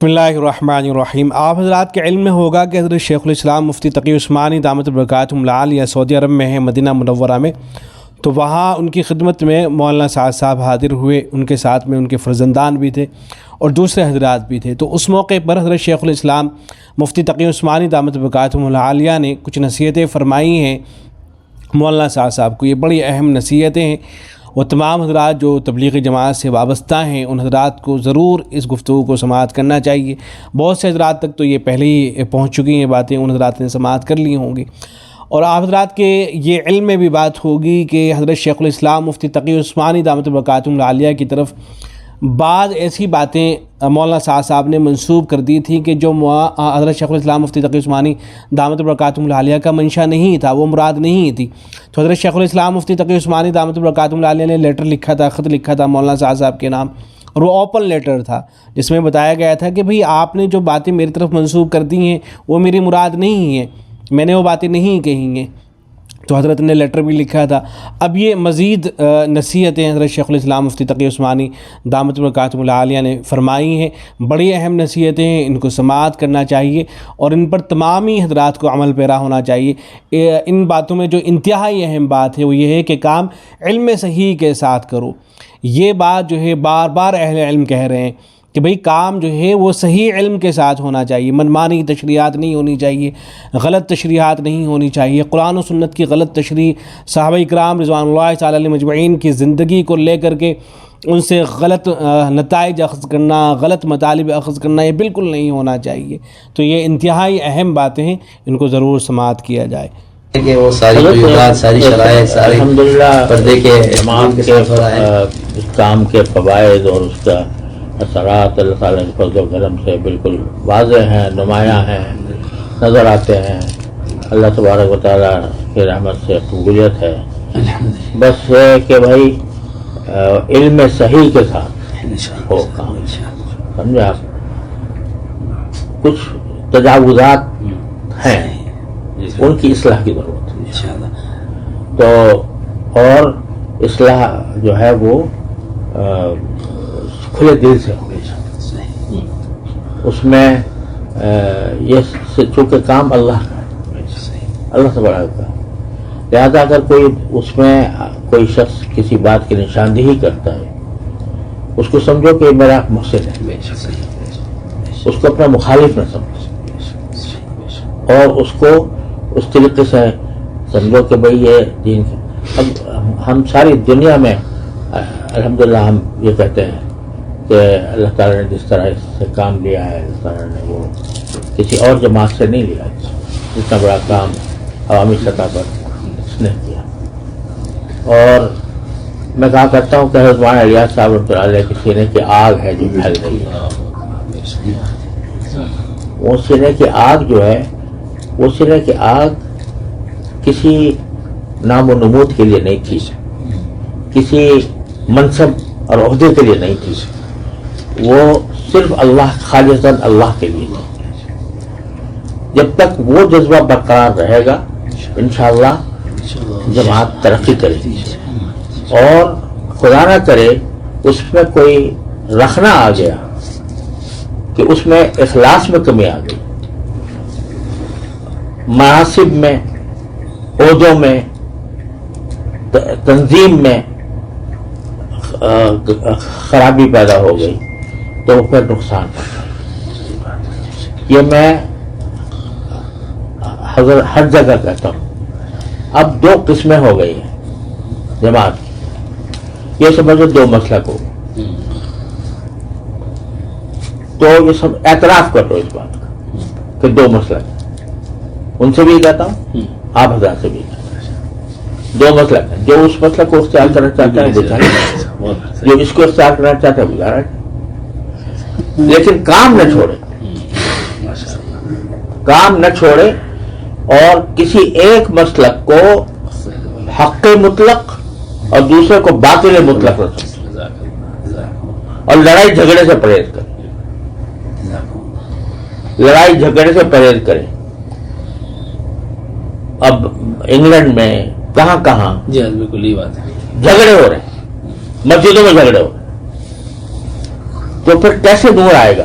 بسم اللہ الرحمن الرحیم۔ آپ حضرات کے علم میں ہوگا کہ حضرت شیخ الاسلام مفتی تقی عثمانی دامت برکاتہم العالیہ سعودی عرب میں ہیں، مدینہ منورہ میں، تو وہاں ان کی خدمت میں مولانا سعد صاحب حاضر ہوئے، ان کے ساتھ میں ان کے فرزندان بھی تھے اور دوسرے حضرات بھی تھے۔ تو اس موقع پر حضرت شیخ الاسلام مفتی تقی عثمانی دامت برکاتہم العالیہ نے کچھ نصیحتیں فرمائی ہیں مولانا سعد صاحب کو۔ یہ بڑی اہم نصیحتیں ہیں، وہ تمام حضرات جو تبلیغی جماعت سے وابستہ ہیں ان حضرات کو ضرور اس گفتگو کو سماعت کرنا چاہیے۔ بہت سے حضرات تک تو یہ پہلے ہی پہنچ چکی ہیں باتیں، ان حضرات نے سماعت کر لی ہوں گی، اور آپ حضرات کے یہ علم میں بھی بات ہوگی کہ حضرت شیخ الاسلام مفتی تقی عثمانی دامت برکاتہم العالیہ کی طرف بعض ایسی باتیں مولانا سعد صاحب نے منسوب کر دی تھی کہ جو حضرت شیخ الاسلام مفتی تقی عثمانی دامت برکاتہم العالیہ کا منشا نہیں تھا، وہ مراد نہیں تھی۔ تو حضرت شیخ الاسلام مفتی تقی عثمانی دامت برکاتہم العالیہ نے لیٹر لکھا تھا، خط لکھا تھا مولانا سعد صاحب کے نام، اور وہ اوپن لیٹر تھا جس میں بتایا گیا تھا کہ بھئی آپ نے جو باتیں میری طرف منسوب کر دی ہیں وہ میری مراد نہیں ہیں، میں نے وہ باتیں نہیں کہی ہیں۔ تو حضرت نے لیٹر بھی لکھا تھا۔ اب یہ مزید نصیحتیں حضرت شیخ الاسلام مفتی تقی عثمانی دامت برکاتہم العالیہ نے فرمائی ہیں، بڑی اہم نصیحتیں ہیں، ان کو سماعت کرنا چاہیے اور ان پر تمامی حضرات کو عمل پیرا ہونا چاہیے۔ ان باتوں میں جو انتہائی اہم بات ہے وہ یہ ہے کہ کام علم صحیح کے ساتھ کرو۔ یہ بات جو ہے بار بار اہل علم کہہ رہے ہیں کہ بھئی کام جو ہے وہ صحیح علم کے ساتھ ہونا چاہیے، منمانی تشریحات نہیں ہونی چاہیے، غلط تشریحات نہیں ہونی چاہیے، قرآن و سنت کی غلط تشریح، صحابہ اکرام رضوان اللہ تعالی علیہم اجمعین کی زندگی کو لے کر کے ان سے غلط نتائج اخذ کرنا، غلط مطالب اخذ کرنا، یہ بالکل نہیں ہونا چاہیے۔ تو یہ انتہائی اہم باتیں ہیں، ان کو ضرور سماعت کیا جائے کہ وہ ساری قیودات، ساری شرائط، ساری الحمدللہ پردے کے امام کے اس کام کے فوائد اور اس کا اثرات اللہ تعالیٰ کے فضل و کرم سے بالکل واضح ہیں، نمایاں ہیں، نظر آتے ہیں۔ اللہ تبارک و تعالیٰ کی رحمت سے قبولیت ہے۔ بس یہ کہ بھائی علم صحیح کے ساتھ ہو کام، سمجھے آپ؟ کچھ تجاوزات ہیں، ان کی اصلاح کی ضرورت ہے، تو اور اصلاح جو ہے وہ کھلے دل سے ہونی چاہیے۔ اس میں یہ چونکہ کام اللہ کا ہے، اللہ سے بڑا کا، لہذا اگر کوئی اس میں کوئی شخص کسی بات کی نشاندہی کرتا ہے، اس کو سمجھو کہ میرا محسن ہے، اس کو اپنا مخالف نہ سمجھو، اور اس کو اس طریقے سے سمجھو کہ بھئی یہ دین کا۔ اب ہم ساری دنیا میں الحمدللہ ہم یہ کہتے ہیں کہ اللہ تعالیٰ نے جس طرح اس سے کام لیا ہے، اللہ تعالیٰ نے وہ کسی اور جماعت سے نہیں لیا، جتنا بڑا کام عوامی سطح پر اس نے کیا۔ اور میں کہا کرتا ہوں کہ حضرت مولانا الیاس صاحب رحمۃ اللہ علیہ کے سینے کی آگ ہے جو پھیل رہی ہے، وہ سینے کی آگ جو ہے، وہ سینے کی آگ کسی نام و نمود کے لیے نہیں تھی، کسی منصب اور عہدے کے لیے نہیں تھی، وہ صرف اللہ، خالصاً اللہ کے لیے تھی۔ جب تک وہ جذبہ برقرار رہے گا انشاءاللہ جماعت ترقی کرے گی، اور خدا نہ کرے اس میں کوئی رکھنا آ گیا کہ اس میں اخلاص میں کمی آ گئی، مناصب میں، عہدوں میں، تنظیم میں خرابی پیدا ہو گئی تو پھر نقصان ہوگا۔ یہ میں ہر جگہ کہتا ہوں۔ اب دو قسمیں ہو گئی ہیں جماعت کی، یہ سمجھو دو مسلک ہو، تو یہ سب اعتراف کر لو اس بات کا کہ دو مسلک ہیں۔ ان سے بھی کہتا ہوں، آپ حضرات سے بھی کہتا ہوں، دو مسلک ہیں۔ جو اس مسلک کو اختیار کرنا چاہتا ہے وہ چاہے، جو اس کو اختیار کرنا چاہتا ہے وہ گزارا ہے، لیکن کام نہ چھوڑے، کام نہ چھوڑے، اور کسی ایک مسلک کو حق مطلق اور دوسرے کو باطل مطلق نہ سمجھے، اور لڑائی جھگڑے سے پرہیز کرے، لڑائی جھگڑے سے پرہیز کرے۔ اب انگلینڈ میں کہاں کہاں جی بالکل یہ بات ہے، جھگڑے ہو رہے ہیں، مسجدوں میں جھگڑے ہو رہے ہیں، تو پھر کیسے نور آئے گا؟